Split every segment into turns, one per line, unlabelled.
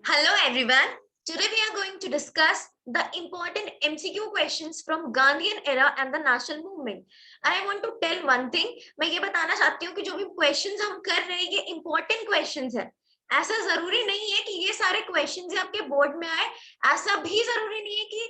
Hello everyone. Today we are going to discuss the important MCQ questions from Gandhian era and the national movement. And I want to tell one thing. मैं ये बताना चाहती हूँ कि जो भी questions हम कर रहे हैं ये important questions है. ऐसा जरूरी नहीं है कि ये सारे क्वेश्चंस आपके बोर्ड में आए. ऐसा भी जरूरी नहीं है कि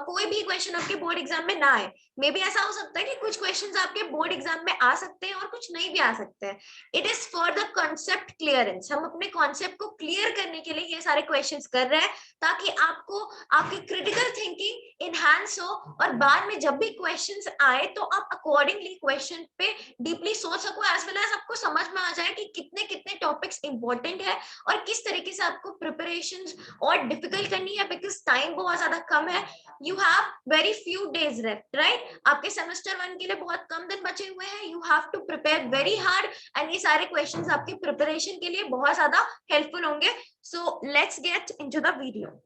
कोई भी क्वेश्चन आपके बोर्ड एग्जाम में ना आए. मे बी ऐसा हो सकता है कि कुछ क्वेश्चंस आपके बोर्ड एग्जाम में आ सकते हैं और कुछ नहीं भी आ सकते हैं. It is for the concept clearance. हम अपने कॉन्सेप्ट को क्लियर करने के लिए ये सारे क्वेश्चंस कर रहे हैं ताकि आपको आपकी क्रिटिकल थिंकिंग इनहैंस हो और बाद में जब भी क्वेश्चंस आए तो आप अकॉर्डिंगली क्वेश्चन पे डीपली सोच सको, एज वेल एज आपको समझ में आ जाए कि कितने कितने टॉपिक्स इंपॉर्टेंट है और किस तरीके से आपको प्रिपरेशन और डिफिकल्ट करनी है, बिकॉज टाइम बहुत ज्यादा कम है. You have very few days left, right? आपके सेमेस्टर 1 के लिए बहुत कम दिन बचे हुए हैं. You have to prepare very hard and ये सारे क्वेश्चंस आपके प्रिपरेशन के लिए बहुत ज्यादा हेल्पफुल होंगे. So let's get into the video.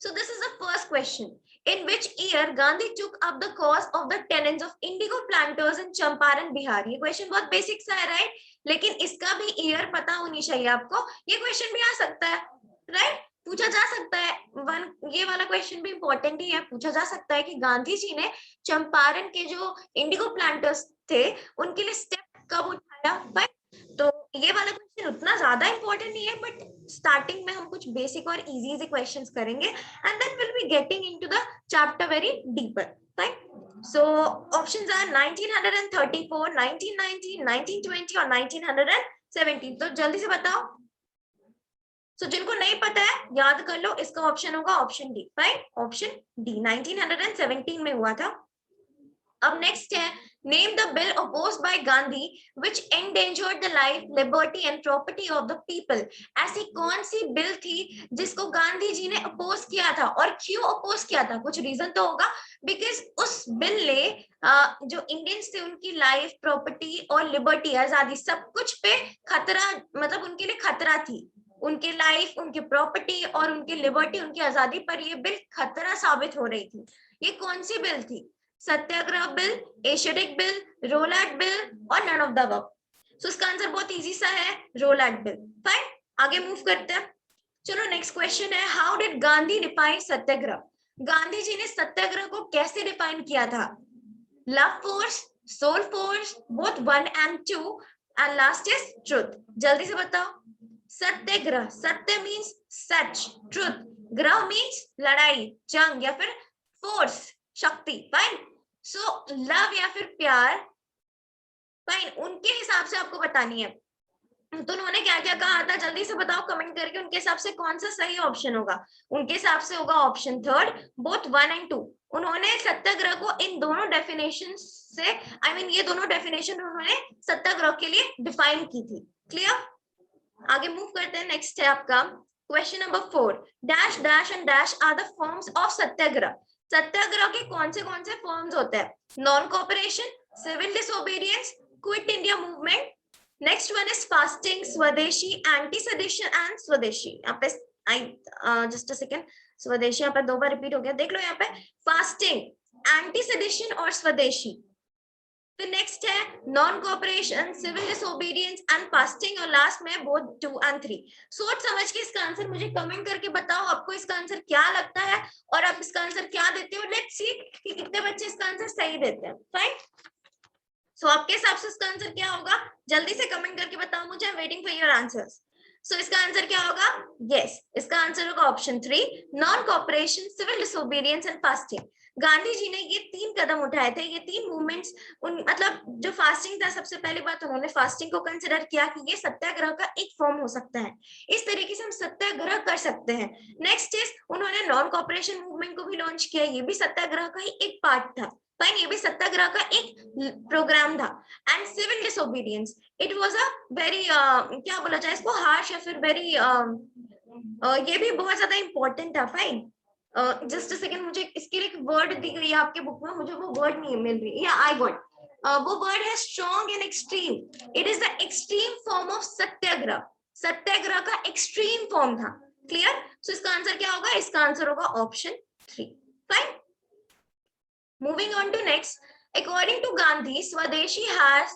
So this is the first question. In which year Gandhi took up the cause of the tenants of indigo planters in Champaran, Bihar? ये question बहुत basic सा है, right? लेकिन इसका भी year पता होनी चाहिए आपको. ये क्वेश्चन भी आ सकता है, राइट? पूछा जा सकता है. ये वाला क्वेश्चन भी इंपॉर्टेंट ही है. पूछा जा सकता है कि गांधी जी ने चंपारण के जो इंडिगो प्लांटर्स थे उनके लिए स्टेप कब उठाया. तो ये वाला क्वेश्चन उतना ज्यादा इंपॉर्टेंट नहीं है, बट स्टार्टिंग में हम कुछ बेसिक और इजी इजी क्वेश्चंस करेंगे and then will be getting into the chapter very deeper. Fine. So options are 1934, 1919, 1920 और 1917. तो जल्दी से बताओ. सो जिनको नहीं पता है याद कर लो, इसका ऑप्शन होगा option D. Fine, option D 1917 में हुआ था. अब नेक्स्ट है, name the bill opposed by Gandhi which endangered the life, liberty and property of the people. ऐसी कौन सी बिल थी जिसको गांधी जी ने अपोज किया था और क्यों अपोज किया था? कुछ रीजन तो होगा, बिकॉज उस बिल ने जो इंडियंस थे उनकी लाइफ, प्रॉपर्टी और लिबर्टी, आजादी, सब कुछ पे खतरा, मतलब उनके लिए खतरा थी. उनके लाइफ, उनकी प्रॉपर्टी और उनकी लिबर्टी, उनकी आजादी पर ये बिल खतरा साबित हो रही थी. ये कौन सी बिल थी? Satyagraha bill, Asiatic bill, Rowlatt bill और none of the above. So इसका आंसर बहुत इजी सा है, रोलैट बिल. फाइन, आगे मूव करते हैं. चलो नेक्स्ट क्वेश्चन है, how did Gandhi define Satyagraha? Gandhi ji ने सत्याग्रह को कैसे डिफाइन किया था? Love force, soul force, both 1 and 2 and last is truth. जल्दी से बताओ. सत्याग्रह, सत्य मीन्स सच, ट्रुथ, ग्रह मीन्स लड़ाई, जंग या फिर फोर्स, शक्ति. फाइन. सो लव या फिर प्यार, फाइन, उनके हिसाब से आपको बतानी है. तो उन्होंने क्या क्या कहा था? जल्दी से बताओ कमेंट करके. उनके हिसाब से कौन सा सही ऑप्शन होगा? उनके हिसाब से होगा ऑप्शन थर्ड, बोथ 1 and 2. उन्होंने सत्याग्रह को इन दोनों डेफिनेशन से, ये दोनों डेफिनेशन उन्होंने सत्याग्रह के लिए डिफाइन की थी. क्लियर? आगे मूव करते हैं. नेक्स्ट है आपका question number 4. Dash dash and dash are the forms of Satyagraha. Satyagraha के कौन से फॉर्म्स होते हैं? Non cooperation, civil disobedience, quit India movement. Next one is fasting, Swadeshi, anti sedition and Swadeshi. यहाँ पे जस्ट अ सेकंड, स्वदेशी यहाँ पे 2 बार रिपीट हो गया. देख लो यहाँ पे फास्टिंग, एंटी सेडिशन और स्वदेशी. फिर नेक्स्ट है non cooperation, civil disobedience and fasting और लास्ट में बोथ 2 and 3. सोच समझ के इसका आंसर मुझे कमेंट करके बताओ आपको इसका आंसर क्या लगता है और आप इसका आंसर क्या देते हो. लेट्स सी कि कितने बच्चे इसका आंसर सही देते हैं. फाइन. सो आपके हिसाब से इसका आंसर क्या होगा? जल्दी से कमेंट करके बताओ मुझे. I am waiting for your answers. So इसका आंसर क्या होगा? यस, इसका आंसर होगा option 3, non cooperation, civil disobedience and fasting. Gandhi ji ने ये 3 कदम उठाए थे, ये 3 मूवमेंट्स. मतलब जो फास्टिंग था, सबसे पहली बात उन्होंने फास्टिंग को कंसिडर किया कि ये सत्याग्रह का एक फॉर्म हो सकता है, इस तरीके से हम सत्याग्रह कर सकते हैं. नेक्स्ट इज उन्होंने नॉन कोऑपरेशन मूवमेंट को भी लॉन्च किया, ये भी सत्याग्रह का ही एक पार्ट था. फाइन, ये भी सत्याग्रह का एक प्रोग्राम था. And civil disobedience, it was a very, क्या बोला जाए इसको, हार्श या फिर वेरी, ये भी बहुत ज्यादा इंपॉर्टेंट था. फाइन, जस्ट अ सेकंड, मुझे इसके लिए एक वर्ड दी गई है आपके बुक में, मुझे वो वर्ड नहीं मिल रही. या आई गॉट, वो वर्ड है strong and extreme. It is the extreme form of Satyagraha. Satyagraha का एक्सट्रीम फॉर्म था. क्लियर? सो इसका आंसर क्या होगा? इसका आंसर होगा option 3. Fine. Moving on to next, according to Gandhi, Swadeshi has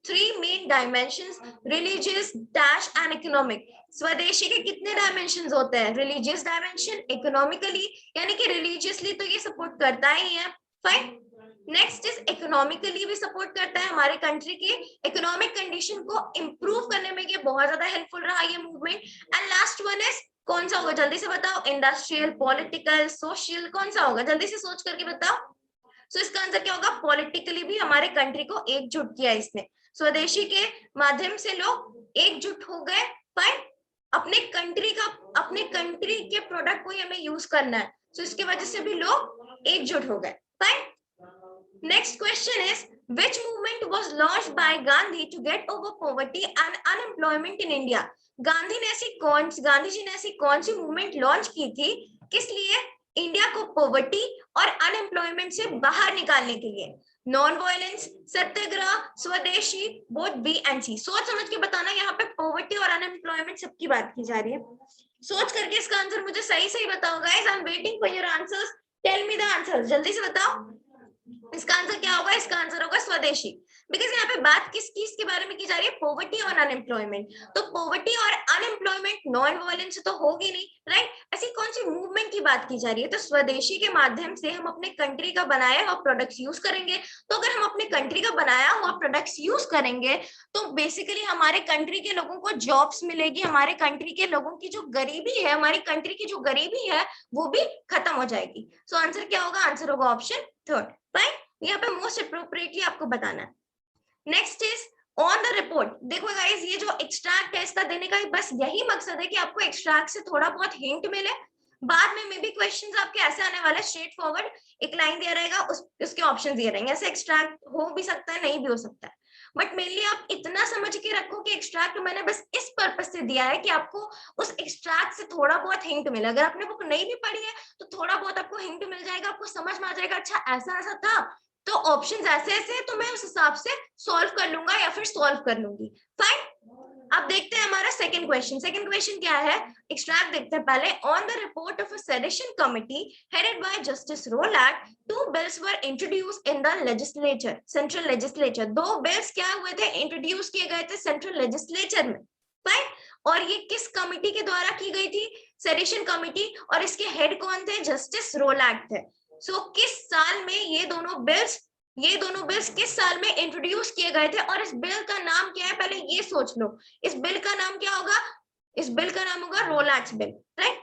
three main dimensions, religious, dash and economic. Swadeshi के कितने dimensions होते हैं? रिलीजियस डायमेंशन, इकोनॉमिकली यानी कि रिलीजियसली तो ये सपोर्ट करता ही है, फाइन। नेक्स्ट इज इकोनॉमिकली भी सपोर्ट करता है, हमारे कंट्री के इकोनॉमिक कंडीशन को इंप्रूव करने में ये बहुत ज्यादा हेल्पफुल रहा ये movement. And last one is, कौन सा होगा जल्दी से बताओ? इंडस्ट्रियल, पॉलिटिकल, सोशल, कौन सा होगा? जल्दी से सोच करके बताओ। सो इसका आंसर क्या होगा? पॉलिटिकली भी हमारे कंट्री को एकजुट किया इसने। स्वदेशी के माध्यम से लोग एकजुट हो गए, फाइन। अपने कंट्री के प्रोडक्ट को ही हमें यूज करना है, सो इसकी वजह से भी लोग एकजुट हो गए, fine. Next question is, which movement was launched by Gandhi to get over poverty and unemployment in India? Gandhi ji ने ऐसी कौन सी मूवमेंट लॉन्च की थी, किस लिए? इंडिया को पॉवर्टी और अनएम्प्लॉयमेंट से बाहर निकालने के लिए। नॉन वायलेंस, सत्याग्रह, स्वदेशी, बोथ बी एंड सी। सोच समझ के बताना, यहाँ पे पॉवर्टी और अनएम्प्लॉयमेंट सबकी बात की जा रही है। सोच करके इसका आंसर मुझे सही सही बताओ guys, I am waiting for your answers, tell me the answer, जल्दी से बताओ। इसका आंसर क्या होगा? इसका आंसर होगा स्वदेशी, बिकॉज यहाँ पे बात किस चीज के बारे में की जा रही है? पॉवर्टी और अनएम्प्लॉयमेंट। तो पॉवर्टी और अनएम्प्लॉयमेंट नॉन वायलेंस से तो होगी नहीं, राइट? ऐसी कौन सी मूवमेंट की बात की जा रही है? तो स्वदेशी के माध्यम से हम अपने कंट्री का बनाया हुआ प्रोडक्ट्स यूज करेंगे। तो अगर हम अपने कंट्री का बनाया हुआ प्रोडक्ट्स यूज करेंगे तो बेसिकली हमारे कंट्री के लोगों को जॉब्स मिलेगी, हमारे कंट्री के लोगों की जो गरीबी है, हमारी कंट्री की जो गरीबी है वो भी खत्म हो जाएगी। सो आंसर क्या होगा? आंसर होगा ऑप्शन थर्ड, फाइन। यहाँ पे मोस्ट अप्रोप्रिएटली आपको बताना है। Next is on the report. देखो गाइस, ये जो एक्सट्रैक्ट है इसका देने का बस यही मकसद है कि आपको एक्सट्रैक्ट से थोड़ा बहुत हिंट मिले। बाद में मे बी क्वेश्चंस आपके ऐसे आने वाले स्ट्रेट फॉरवर्ड, एक लाइन दिया रहेगा, उसके ऑप्शन दिए रहेंगे। ऐसे एक्सट्रैक्ट हो भी सकता है, नहीं भी हो सकता है, बट मेनली आप इतना समझ के रखो कि एक्सट्रैक्ट मैंने बस इस पर्पज से दिया है कि आपको उस एक्सट्रैक्ट से थोड़ा बहुत हिंट मिले। अगर आपने बुक नहीं भी पढ़ी है तो थोड़ा बहुत आपको हिंट मिल जाएगा, आपको समझ में आ जाएगा अच्छा ऐसा ऐसा था, तो ऑप्शंस ऐसे ऐसे, तो मैं उस हिसाब से सॉल्व कर लूंगा या फिर सॉल्व कर लूंगी, फाइन। अब देखते हैं हमारा सेकंड क्वेश्चन। सेकंड क्वेश्चन क्या है? एक्सट्रैक्ट देखते हैं पहले। On the report of a sedition committee headed by justice Rowlatt, two bills were introduced in the legislature, central legislature. दो बिल्स क्या हुए थे? इंट्रोड्यूस किए गए थे सेंट्रल लेजिस्लेचर में, फाइन। और ये किस कमिटी के द्वारा की गई थी? Sedition committee. और इसके हेड कौन थे? जस्टिस रोलैट थे। सो किस साल में ये दोनों बिल्स किस साल में इंट्रोड्यूस किए गए थे? और इस बिल का नाम क्या है? पहले ये सोच लो, इस बिल का नाम क्या होगा? इस बिल का नाम होगा रोलैट्स बिल, राइट?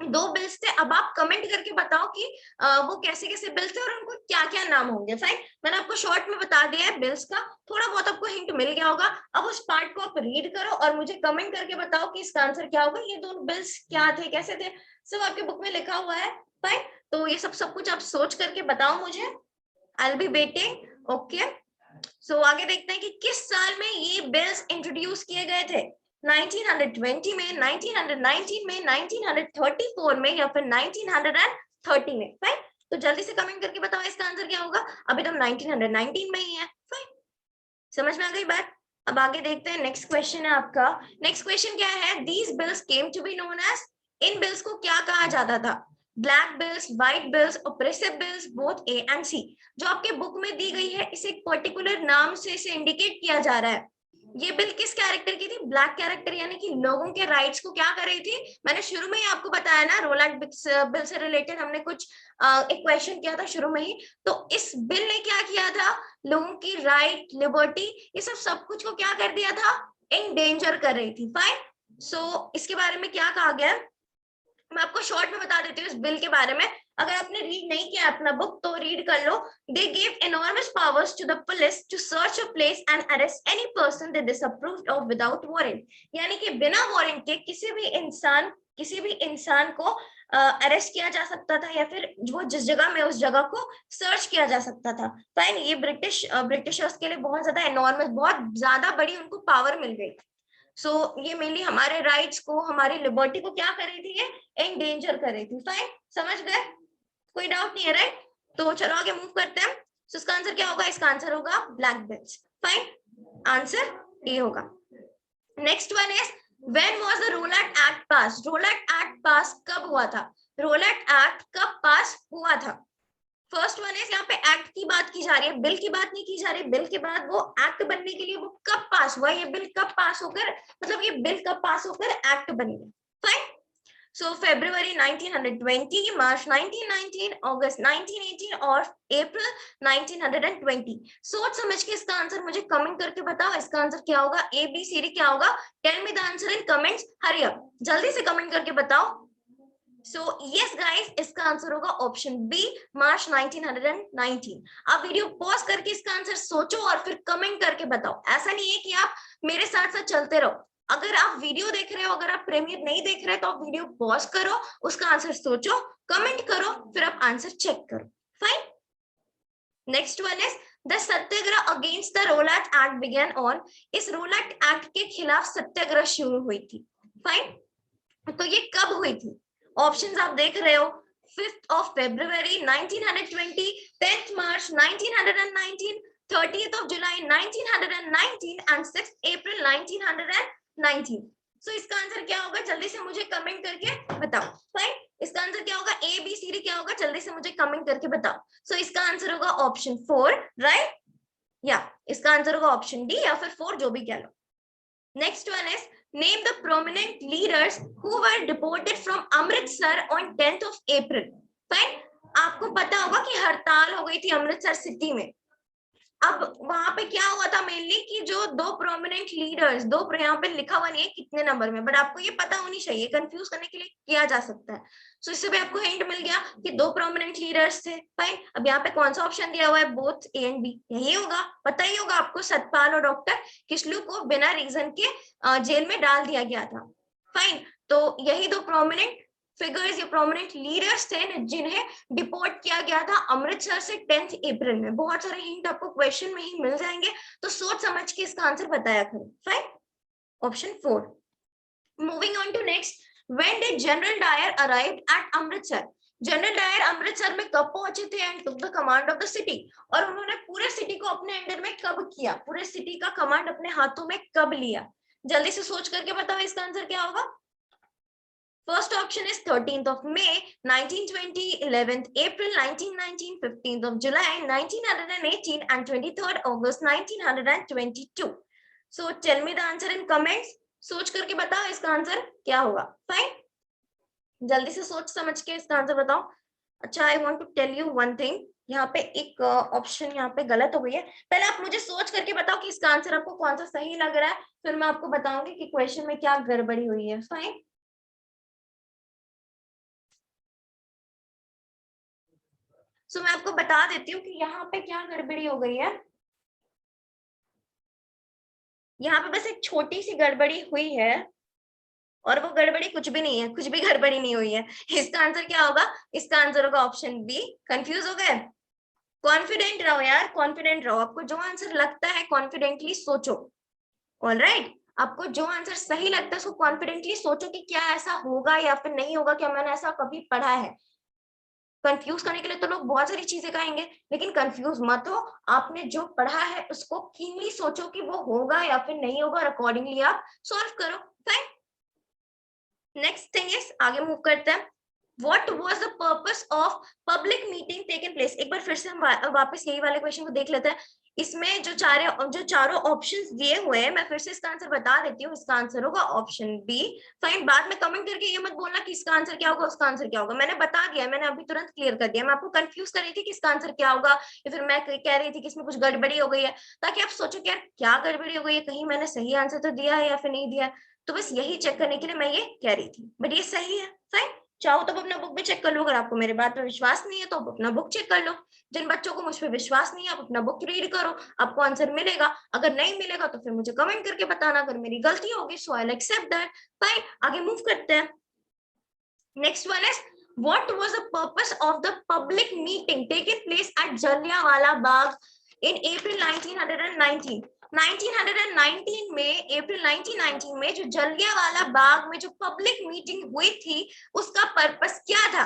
दो बिल्स थे। अब आप कमेंट करके बताओ कि वो कैसे कैसे बिल्स थे और उनको क्या क्या नाम होंगे, फाइन। मैंने आपको शॉर्ट में बता दिया है बिल्स का, थोड़ा बहुत आपको हिंट मिल गया होगा। अब उस पार्ट को आप रीड करो और मुझे कमेंट करके बताओ कि इसका आंसर क्या होगा। ये दोनों बिल्स क्या थे, कैसे थे, सब आपके बुक में लिखा हुआ है, फाइन। तो ये सब कुछ आप सोच करके बताओ मुझे, I will be waiting, okay. So आगे देखते हैं कि किस साल में ये बिल्स इंट्रोड्यूस किए गए थे। 1920 में, 1919 में, 1934 में या फिर 1930 में, फाइन। तो जल्दी से कमेंट करके बताओ इसका आंसर क्या होगा। अभी तो हम 1919 में ही है, फाइन। समझ में आ गई बात? अब आगे देखते हैं। नेक्स्ट क्वेश्चन है आपका। नेक्स्ट क्वेश्चन क्या है? These bills came to be known as, इन बिल्स को क्या कहा जाता था? Black bills, white bills, oppressive bills, both A and C. जो आपके बुक में दी गई है इसे एक पर्टिकुलर नाम से इसे इंडिकेट किया जा रहा है। ये बिल किस कैरेक्टर की थी? ब्लैक कैरेक्टर, यानी कि लोगों के राइट्स को क्या कर रही थी? मैंने शुरू में ही आपको बताया ना, रोलैट बिल से रिलेटेड हमने कुछ एक क्वेश्चन किया था शुरू में ही। तो इस बिल ने क्या किया था? लोगों की राइट, लिबर्टी, ये सब कुछ को क्या कर दिया था? इन डेंजर कर रही थी, फाइन। सो इसके बारे में क्या कहा गया? मैं आपको शॉर्ट में बता देती हूँ इस बिल के बारे में। अगर आपने रीड नहीं किया अपना बुक तो रीड कर लो। They give enormous powers to the police to search a place and arrest any person they disapproved of without warrant। यानी कि बिना वारंट के किसी भी इंसान को अरेस्ट किया जा सकता था या फिर वो जिस जगह में उस जगह को सर्च किया जा सकता था, फाइन। ये ब्रिटिशर्स के लिए बहुत ज्यादा एनॉर्मस, बहुत ज्यादा बड़ी उनको पावर मिल गई। सो ये मेनली हमारे राइट्स को, हमारी लिबर्टी को क्या कर रही थी? ये एंडेंजर कर रही थी, फाइन। समझ गए? कोई डाउट नहीं है, राइट? तो चलो आगे मूव करते हैं। सो इसका आंसर क्या होगा? इसका आंसर होगा black bills, fine. Answer A होगा। Next one is, when was the Rowlatt act pass? Rowlatt act pass कब हुआ था? रोलैट एक्ट कब पास हुआ था? फर्स्ट वन इज यहाँ पे एक्ट की बात की जा रही है, बिल की बात नहीं की जा रही। बिल के बाद वो एक्ट बनने के लिए वो कब पास हुआ, ये बिल कब पास होकर, मतलब ये बिल कब पास होकर एक्ट बन गया। फाइन। सो February 1920, March 1919, August 1918 और April 1920। सोच समझ के इसका आंसर मुझे कमेंट करके बताओ, इसका आंसर क्या होगा, ए बी सी डी क्या होगा। Tell me the answer in comments, hurry up, जल्दी से कमेंट करके बताओ। सो यस गाइस, इसका आंसर होगा ऑप्शन बी, मार्च 1919। आप वीडियो पॉज करके इसका आंसर सोचो और फिर कमेंट करके बताओ। ऐसा नहीं है कि आप मेरे साथ साथ चलते रहो। अगर आप वीडियो देख रहे हो, अगर आप प्रीमियर नहीं देख रहे तो आप वीडियो पॉज करो, उसका आंसर सोचो, कमेंट करो, फिर आप आंसर चेक करो। Fine. Next one is the Satyagraha against the Rowlatt act began on. इस रोलाट एक्ट के खिलाफ सत्याग्रह शुरू हुई थी। फाइन। तो ये कब हुई थी? ऑप्शंस आप देख रहे हो, 5th of February 1920, 10th March 1919, 30th of July 1919 and 6th April 1919। सो इसका आंसर क्या होगा, जल्दी से मुझे कमेंट करके बताओ। फाइन। इसका आंसर क्या होगा, ए बी सी डी क्या होगा, जल्दी से मुझे कमेंट करके बताओ। सो इसका आंसर होगा ऑप्शन 4, राइट, या इसका आंसर होगा ऑप्शन डी या फिर 4, जो भी कह लो। Next one is name the prominent leaders who were deported from Amritsar on 10th of April। Fine. आपको पता होगा कि हड़ताल हो गई थी अमृतसर सिटी में। अब वहां पे क्या हुआ था मेनली कि जो दो प्रोमिनेंट लीडर्स, दो यहाँ पे लिखा हुआ नहीं है कितने नंबर में, बट आपको ये पता होनी चाहिए, कंफ्यूज करने के लिए किया जा सकता है। सो इससे भी आपको हिंट मिल गया कि दो प्रोमिनेंट लीडर्स थे। फाइन। अब यहाँ पे कौन सा ऑप्शन दिया हुआ है, बोथ ए एंड बी, यही होगा, पता ही होगा आपको। सतपाल और डॉक्टर किशलू को बिना रीजन के जेल में डाल दिया गया था। फाइन। तो यही दो प्रोमिनेंट फिगर्स या प्रोमिनेंट लीडर्स थे जिन्हें डिपोर्ट किया गया था अमृतसर से 10th अप्रैल में। बहुत सारे हिंट आपको क्वेश्चन में ही मिल जाएंगे, तो सोच समझ के इसका आंसर बताया करो। Fine. Option 4। Moving on to next, when did General Dyer arrived at Amritsar. General Dyer Amritsar में कब पहुंचे थे and took the command of the city. और उन्होंने पूरे सिटी को अपने अंडर में कब किया, पूरे सिटी का कमांड अपने हाथों में कब लिया। जल्दी से सोच करके बताओ इसका आंसर क्या होगा। First option is 13th of May 1920, 11th April 1919, 15th of July 1918 and 23rd August 1922। So tell me the answer in comments। सोच करके बताओ इसका आंसर क्या होगा। फाइन। जल्दी से सोच समझ के इसका आंसर बताओ। अच्छा, I want to tell you one thing, यहाँ पे एक ऑप्शन यहाँ पे गलत हो गई है। पहले आप मुझे सोच करके बताओ कि इसका आंसर आपको कौन सा सही लग रहा है, फिर मैं आपको बताऊंगी कि क्वेश्चन में क्या गड़बड़ी हुई है। फाइन। सो मैं आपको बता देती हूँ कि यहाँ पे क्या गड़बड़ी हो गई है। यहाँ पे बस एक छोटी सी गड़बड़ी हुई है, और वो गड़बड़ी कुछ भी नहीं है, कुछ भी गड़बड़ी नहीं हुई है। इसका आंसर क्या होगा, इसका आंसर होगा ऑप्शन बी। कंफ्यूज हो गए? कॉन्फिडेंट रहो यार, कॉन्फिडेंट रहो। आपको जो आंसर लगता है कॉन्फिडेंटली सोचो। ऑलराइट, आपको जो आंसर सही लगता है उसको कॉन्फिडेंटली सोचो कि क्या ऐसा होगा या फिर नहीं होगा, क्या मैंने ऐसा कभी पढ़ा है। कंफ्यूज करने के लिए तो लोग बहुत सारी चीजें कहेंगे, लेकिन कंफ्यूज मत हो। आपने जो पढ़ा है उसको कीनली सोचो कि वो होगा या फिर नहीं होगा, और अकॉर्डिंगली आप सॉल्व करो। फाइन। नेक्स्ट थिंग इज, आगे मूव करते हैं। What was the purpose of public meeting taken place। एक बार फिर से हम वापस यही वाले क्वेश्चन को देख लेते हैं। इसमें जो चारों ऑप्शंस दिए हुए हैं, मैं फिर से इसका आंसर बता देती हूँ। इसका आंसर होगा ऑप्शन बी। फाइन। बाद में कमेंट करके ये मत बोलना कि इसका आंसर क्या होगा, उसका आंसर क्या होगा। मैंने बता दिया, मैंने अभी तुरंत क्लियर कर दिया। मैं आपको कंफ्यूज कर रही थी कि इसका आंसर क्या होगा, या फिर मैं कह रही थी कि इसमें कुछ गड़बड़ी हो गई है, ताकि आप सोचो कि यार क्या गड़बड़ी हो गई है, कहीं मैंने सही आंसर तो दिया है या फिर नहीं दिया। तो बस यही चेक करने के लिए मैं ये कह रही थी, बट ये सही है। फाइन। चाहो तो अपना बुक भी चेक कर लो। अगर आपको मेरे बात पर विश्वास नहीं है तो आप अपना बुक चेक कर लो। जिन बच्चों को मुझ पर विश्वास नहीं है, आप अपना बुक रीड करो, आपको आंसर मिलेगा। अगर नहीं मिलेगा तो फिर मुझे कमेंट करके बताना। अगर मेरी गलती होगी so I will accept that. Fine. आगे मूव करते हैं। Next one is, what was the purpose of the public meeting taken place at Jallianwala Bagh in April 1919। 1919 में, अप्रैल 1919 में जो जलियांवाला बाग में जो पब्लिक मीटिंग हुई थी, उसका पर्पस क्या था।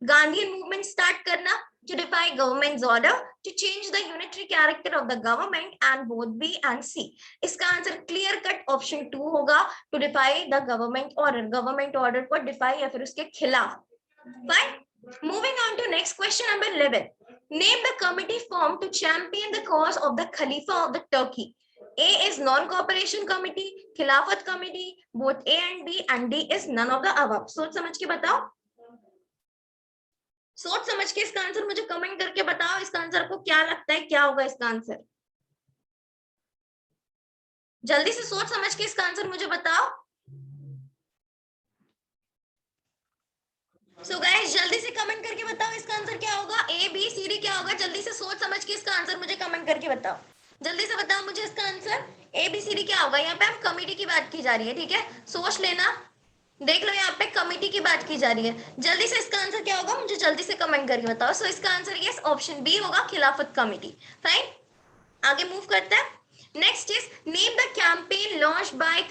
गांधी मूवमेंट स्टार्ट करना, to defy government's order, to change the unitary character of the government, and both B and C। इसका आंसर क्लियर कट ऑप्शन 2 होगा, to defy the government order। Government order को defy या फिर उसके खिलाफ। फाइन। Moving on to next question number 11। Name the committee formed to champion the cause of the Khalifa of the Turkey. A is non-cooperation committee, खिलाफत committee, both A and B, and D is none of the above. सोच समझ के बताओ, सोच समझ के इसका answer मुझे कमेंट करके बताओ, इसका आंसर को क्या लगता है, क्या होगा इसका आंसर? जल्दी से सोच समझ के इसका आंसर मुझे बताओ। सो गाइस जल्दी से कमेंट करके बताओ इसका आंसर क्या होगा, ए बी सी डी क्या होगा? जल्दी से सोच समझ के इसका आंसर मुझे कमेंट करके बताओ, जल्दी से बताओ मुझे इसका answer A B C D क्या होगा। यहाँ पे हम कमेटी की बात की जा रही है, ठीक है, सोच लेना, देख लो यहाँ पे कमेटी की बात की जा रही है। जल्दी से इसका आंसर क्या होगा मुझे जल्दी से कमेंट करके बताओ। सो इसका आंसर यस ऑप्शन बी होगा, खिलाफत कमेटी। फाइन, आगे मूव करते हैं। Next is name the campaign launch by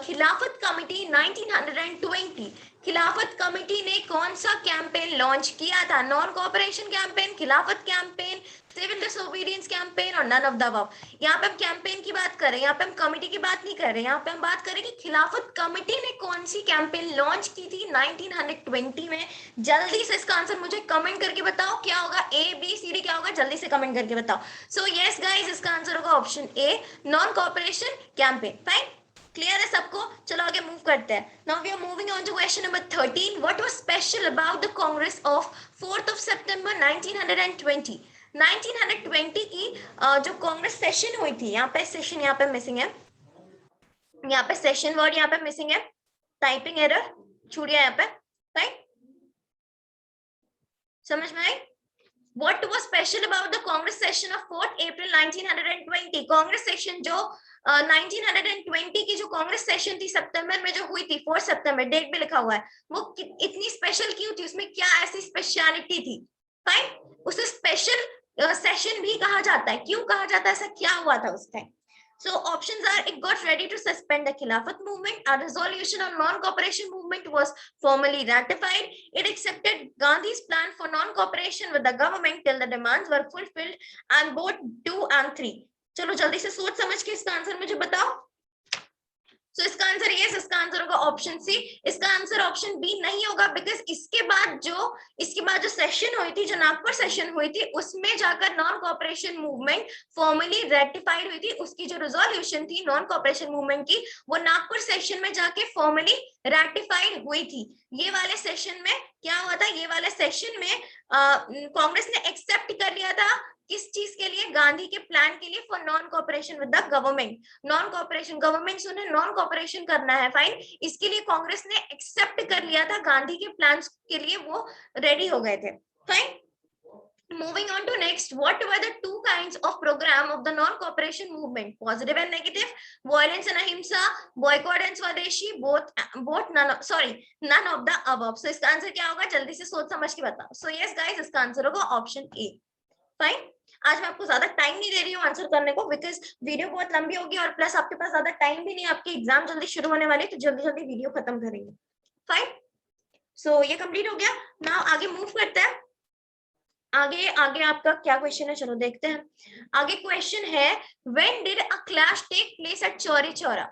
खिलाफत कमेटी 1920। खिलाफत कमेटी ने कौन सा कैंपेन लॉन्च किया था? नॉन कोऑपरेशन कैंपेन, खिलाफत कैंपेन, सिविल डिसोबीडियंस कैंपेन और नन ऑफ द अबव। यहाँ पे हम कैंपेन की बात कर रहे हैं, यहाँ पे हम कमेटी की बात नहीं कर रहे हैं, यहाँ पे हम बात करें कि खिलाफत कमेटी ने कौन सी कैंपेन लॉन्च की थी 1920 में। जल्दी से इसका आंसर मुझे कमेंट करके बताओ क्या होगा, ए बी सी डी क्या होगा, जल्दी से कमेंट करके बताओ। सो यस गाइस इसका आंसर होगा option A, non cooperation campaign. Fine, clear है सबको? चलो आगे मूव करते हैं। Now we are moving on to question number 13। What was special about the Congress of 4th of September 1920? 1920 की जो कांग्रेस सेशन हुई थी, यहाँ पे सेशन यहाँ पे मिसिंग है, यहाँ पे सेशन वर्ड यहाँ पे मिसिंग है, टाइपिंग एरर छूट गया यहाँ पे। राइट, समझ में आई? What was special about the Congress session of 4th April 1920? Congress session जो 1920 की जो कांग्रेस सेशन थी सितंबर में जो हुई थी, 4 सितंबर, डेट भी लिखा हुआ है, वो इतनी स्पेशल क्यों थी, उसमें क्या ऐसी स्पेशलिटी थी? फाइन, उसे स्पेशल सेशन भी कहा जाता है। क्यों कहा जाता है, ऐसा क्या हुआ था उस time? So options are: it got ready to suspend the Khilafat movement, a resolution on non-cooperation movement was formally ratified, it accepted Gandhi's plan for non-cooperation with the government till the demands were fulfilled, and both 2 and 3। चलो जल्दी से सोच समझ के इसका answer मुझे बताओ। तो इसका आंसर यस, इसका आंसर होगा ऑप्शन सी। इसका आंसर ऑप्शन बी नहीं होगा, बिकॉज इसके बाद जो सेशन हुई थी, जो नागपुर सेशन हुई थी, उसमें जाकर non cooperation movement formally ratified हुई थी। उसकी जो रिजोल्यूशन थी नॉन कोऑपरेशन मूवमेंट की, वो नागपुर सेशन में जाके फॉर्मली रेटिफाइड हुई थी। ये वाले सेशन में क्या हुआ था, ये वाले सेशन में कांग्रेस ने एक्सेप्ट कर लिया था किस चीज के लिए, गांधी के प्लान के लिए, for non cooperation with the government. Non cooperation, government से उन्हें नॉन कोऑपरेशन करना है, फाइन, इसके लिए कांग्रेस ने एक्सेप्ट कर लिया था, गांधी के प्लान के लिए वो रेडी हो गए थे। Fine, moving on to next, what were the 2 kinds of program of the non-cooperation movement? Positive and negative, violence and ahimsa, boycott and swadeshi, none of the above। So इसका answer क्या होगा, जल्दी से सोच समझ के बताओ। So yes guys, इसका आंसर होगा ऑप्शन ए। फाइन, आज मैं आपको ज्यादा टाइम नहीं दे रही हूँ आंसर करने को, बिकॉज वीडियो बहुत लंबी होगी और प्लस आपके पास ज्यादा टाइम भी नहीं है, आपके एग्जाम जल्दी शुरू होने वाले, तो जल्दी जल्दी वीडियो खत्म करेंगे। फाइन, सो ये कंप्लीट हो गया। नाउ आगे मूव करते हैं। आगे आगे आपका क्या क्वेश्चन है, चलो देखते हैं। आगे क्वेश्चन है, when did a clash take place at Chauri Chaura?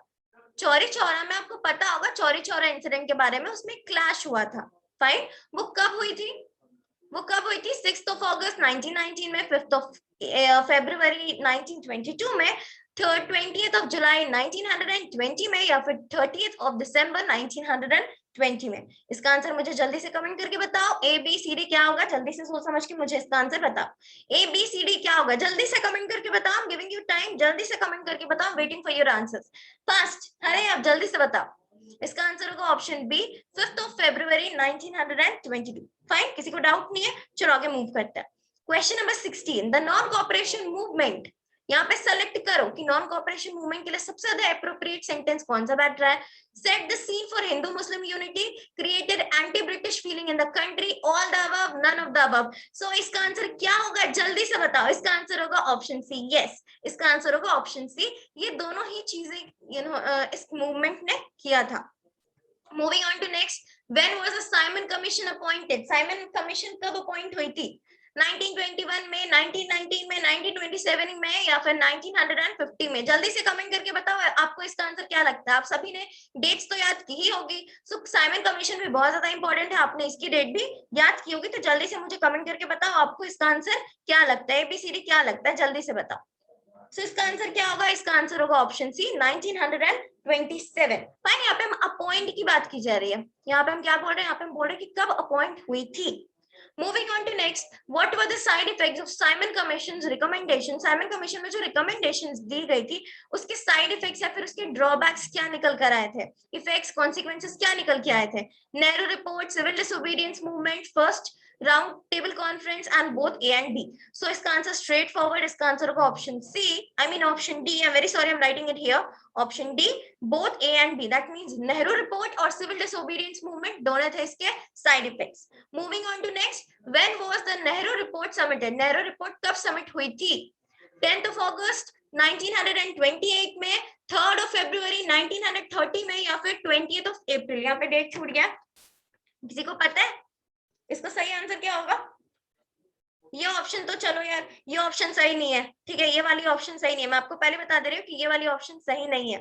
Chauri Chaura में आपको पता होगा, चौरी चौरा इंसिडेंट के बारे में, उसमें क्लैश हुआ था। फाइन, वो कब हुई थी? वो कब हुई थी? 6th of August 1919 में, 5th of February 1922 में, 20th of July 1920 में, या फिर 30th of December 1920 में। इसका आंसर मुझे जल्दी से कमेंट करके बताओ। ए बी सी डी क्या होगा, जल्दी से सोच समझ के मुझे इसका आंसर बताओ। ए बी सी डी क्या होगा, जल्दी से कमेंट करके बताओ। I'm giving you time, जल्दी से कमेंट करके बताओ, waiting for your answers. Fast, अरे आप जल्दी से बताओ। इसका आंसर होगा option B, 5th of February 1922। फाइन, किसी को डाउट नहीं है? चलो आगे मूव करते हैं। Question number 16, the non cooperation movement. यहाँ पे सेलेक्ट करो कि नॉन कोऑपरेशन मूवमेंट के लिए सबसे ज्यादा एप्रोप्रिएट सेंटेंस कौन सा बैठ रहा है। Set the scene for Hindu Muslim unity, created anti British feeling in the country, all the above, none of the above. So इसका आंसर क्या होगा, जल्दी से बताओ। इसका आंसर होगा ऑप्शन सी, यस, इसका आंसर होगा ऑप्शन सी। ये दोनों ही चीजें इस मूवमेंट ने किया था। Moving on to next, when was the Simon Commission appointed? Simon Commission कब अपॉइंट हुई थी? 1921 में, 1919 में, 1927 में या फिर 1950 में? जल्दी से कमेंट करके बताओ आपको इसका आंसर क्या लगता है। आप सभी ने डेट्स तो याद की ही होगी। सो साइमन कमीशन भी बहुत ज्यादा इंपॉर्टेंट है, आपने इसकी डेट भी याद की होगी। तो जल्दी से मुझे कमेंट करके बताओ आपको इसका आंसर क्या लगता है, एबीसीडी क्या लगता है, जल्दी से बताओ। सो इसका आंसर क्या होगा? इसका आंसर होगा ऑप्शन सी 1927। फाइन, यहाँ पे हम अपॉइंट की बात की जा रही है। यहाँ पे हम क्या बोल रहे हैं? यहाँ पे हम बोल रहे हैं कि कब अपॉइंट हुई थी। Moving on to next, what were the side effects of Simon Commission's recommendation? Simon Commission में जो recommendations दी गई थी, उसके side effects या फिर उसके drawbacks क्या निकल कर आए थे? Effects, consequences क्या निकल के आए थे? Nehru report, civil disobedience movement, first round table conference and both A and B. So इसका आंसर straight forward, इसका आंसर होगा option C. I mean option D. I'm very sorry, I'm writing it here. Option D, both A and B. That means Nehru report और civil disobedience movement दोनों थे इसके side effects. Moving on to next, when was the Nehru report submitted? Nehru report कब submit हुई थी? 10th of August 1928 में, 3rd of February 1930 में या फिर 20th of April? यहाँ पे डेट छूट गया, किसी को पता है इसका सही आंसर क्या होगा? ये ऑप्शन तो चलो यार, ये ऑप्शन सही नहीं है, ठीक है, ये वाली ऑप्शन सही नहीं है। मैं आपको पहले बता दे रही हूँ कि ये वाली ऑप्शन सही नहीं है।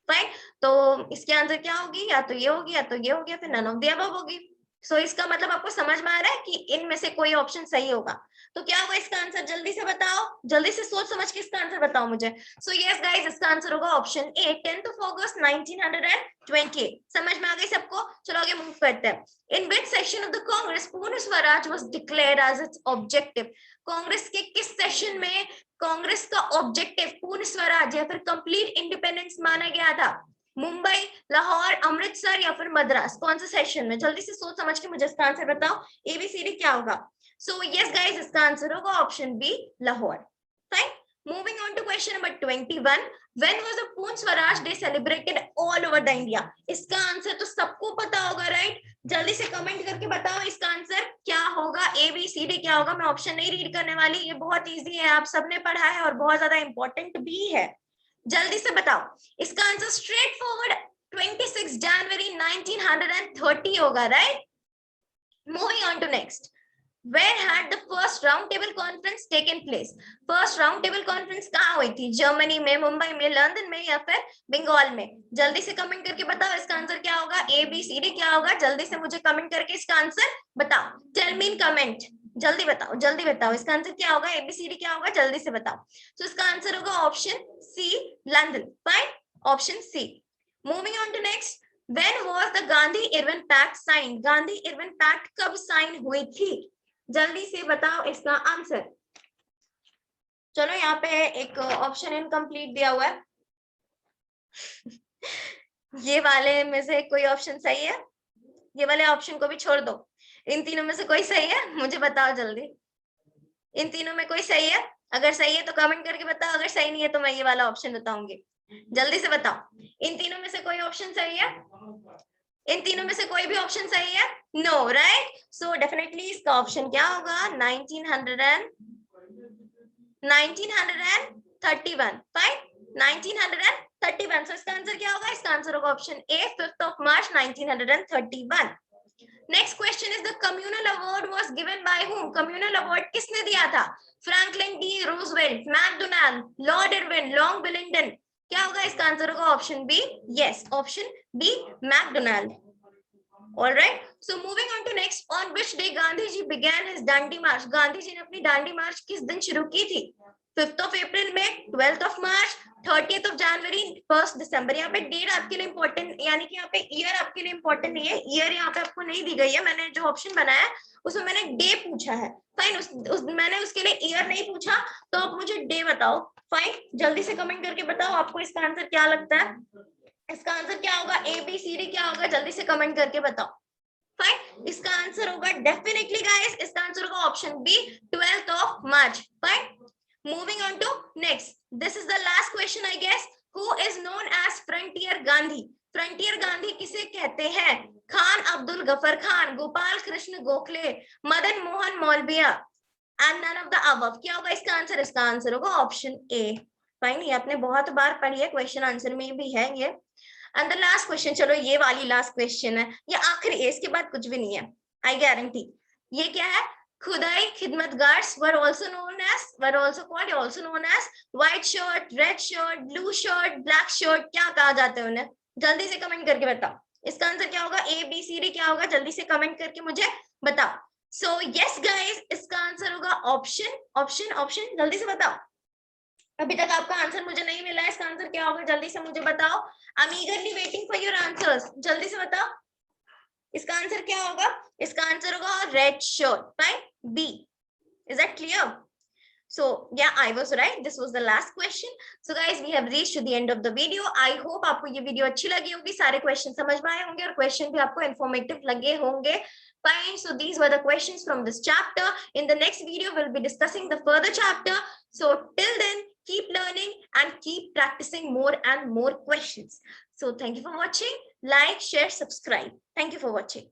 फाइन, तो इसके आंसर क्या होगी? या तो ये होगी या तो ये होगी या फिर नन ऑफ द अबव होगी। सो इसका मतलब आपको समझ में आ रहा है कि इनमें से कोई ऑप्शन सही होगा। तो क्या होगा इसका आंसर? जल्दी से बताओ, जल्दी से सोच समझ के इसका आंसर बताओ मुझे। सो यस गाइस, इसका आंसर होगा option A, 10th of August 1928। समझ में आ गई सबको? चलो आगे मूव करते हैं। In which section of the Congress पूर्ण Swaraj was declared as its objective? Congress के किस सेशन में कांग्रेस का ऑब्जेक्टिव पूर्ण स्वराज या फिर कंप्लीट इंडिपेंडेंस माना गया था? मुंबई, लाहौर, अमृतसर या फिर मद्रास? कौन सा सेशन में? जल्दी से सोच समझ के मुझे इसका आंसर बताओ। एबीसीडी क्या होगा? सो यस गाइस, इसका आंसर होगा option B, Lahore. Fine, moving on to question number 21, when was the Purna Swaraj day celebrated all over the India? इसका आंसर तो सबको पता होगा, राइट? जल्दी से कमेंट करके बताओ इसका आंसर क्या होगा, एबीसीडी क्या होगा। मैं ऑप्शन नहीं रीड करने वाली, ये बहुत इजी है, आप सबने पढ़ा है और बहुत ज्यादा इंपॉर्टेंट भी है। जल्दी से बताओ इसका आंसर। स्ट्रेट फॉरवर्ड 26 जनवरी 1930 होगा, right? Moving on to next, where had the first round table conference taken place? First round table conference कहाँ हुई थी? जर्मनी में, मुंबई में, लंदन में या फिर बंगाल में? जल्दी से कमेंट करके बताओ इसका आंसर क्या होगा, एबीसीडी क्या होगा। जल्दी से मुझे कमेंट करके इसका आंसर बताओ। टेल मी इन कमेंट, जल्दी बताओ, जल्दी बताओ इसका आंसर क्या होगा, एबीसीडी क्या होगा, जल्दी से बताओ। तो इसका आंसर होगा option C, London. Fine, option C. Moving on to next, when was the Gandhi Irwin pact sign? Gandhi Irwin pact कब साइन हुई थी? जल्दी से बताओ इसका आंसर। चलो यहाँ पे एक ऑप्शन इनकम्प्लीट दिया हुआ है ये वाले में से कोई ऑप्शन सही है? ये वाले ऑप्शन को भी छोड़ दो। इन तीनों में से कोई सही है? मुझे बताओ जल्दी। इन तीनों में कोई सही है? अगर सही है तो कमेंट करके बताओ, अगर सही नहीं है तो मैं ये वाला ऑप्शन बताऊंगी। जल्दी से बताओ इन तीनों में से कोई ऑप्शन सही है? इन तीनों में से कोई भी ऑप्शन सही है? No, right? सो डेफिनेटली इसका ऑप्शन क्या होगा? 1931। फाइन, 1931। सो इसका आंसर क्या होगा? इसका आंसर होगा option A, 5th of March 1931। Next question is the communal award was given by whom? Communal award किसने दिया था? Franklin D Roosevelt, MacDonald, Lord Irwin, Long Billington? क्या होगा इसका आंसर? होगा option B, yes, option B, MacDonald. Alright, so moving on to next, on which day Gandhi ji began his Dandi March? Gandhi ji ने अपनी डांडी मार्च किस दिन शुरू की थी? 5th of April में, 12th of March, 30th of January, 1st December? यहाँ पे डेट आपके लिए इंपॉर्टेंट, यानी कि यहाँ पे ईयर आपके लिए इंपॉर्टेंट नहीं है। ईयर यहाँ पे आपको नहीं दी गई है, मैंने जो ऑप्शन बनाया उसमें मैंने डे पूछा है। फाइन, मैंने उसके लिए ईयर नहीं पूछा, तो आप मुझे डे बताओ। फाइन, जल्दी से कमेंट करके बताओ आपको इसका आंसर क्या लगता है। इसका आंसर क्या होगा, एबीसीडी क्या होगा, जल्दी से कमेंट करके बताओ। फाइन, इसका आंसर होगा डेफिनेटली गाइस, इसका आंसर होगा option B, 12th of March। Fine, moving on to next, this is the last question I guess. Who is known as Frontier Gandhi? Frontier Gandhi किसे कहते हैं? Khan Abdul Gaffar Khan, Gopal Krishna Gokhale, Madan Mohan Malviya, and none of the above? क्या होगा इसका answer? इसका answer होगा option ए। Fine, ये आपने बहुत बार पढ़ी है, क्वेश्चन आंसर में भी है ये। एंड द लास्ट क्वेश्चन, चलो ये वाली लास्ट क्वेश्चन है, ये आखिरी है, इसके बाद कुछ भी नहीं है, आई गारंटी। ये क्या है? Khudai khidmatgars were also called white shirt, red shirt, blue shirt, black shirt. क्या कहा जाता है उन्हें? जल्दी से कमेंट करके बताओ. इसका आंसर क्या होगा? A, B, C, D क्या होगा? जल्दी से कमेंट करके मुझे बताओ. So yes guys, इसका आंसर होगा ऑप्शन. जल्दी से बताओ. अभी तक आपका आंसर मुझे नहीं मिला है. इसका आंसर क्या होगा? जल्दी से मुझे बताओ. I'm eagerly waiting for your answers. जल्दी से बताओ. इसका आंसर क्या होगा? इसका आंसर होगा red shirt, right? B. Is that clear? So yeah, I was right. This was the last question. So guys, we have reached to the end of the video. I hope आपको ये video अच्छी लगी होगी, सारे question समझ में आए होंगे और क्वेश्चन भी आपको इंफॉर्मेटिव लगे होंगे. Fine. So these were the questions from this chapter. In the next video, we'll be discussing the further chapter. So till then, keep learning and keep practicing more and more questions. So thank you for watching. Like, share, subscribe. Thank you for watching.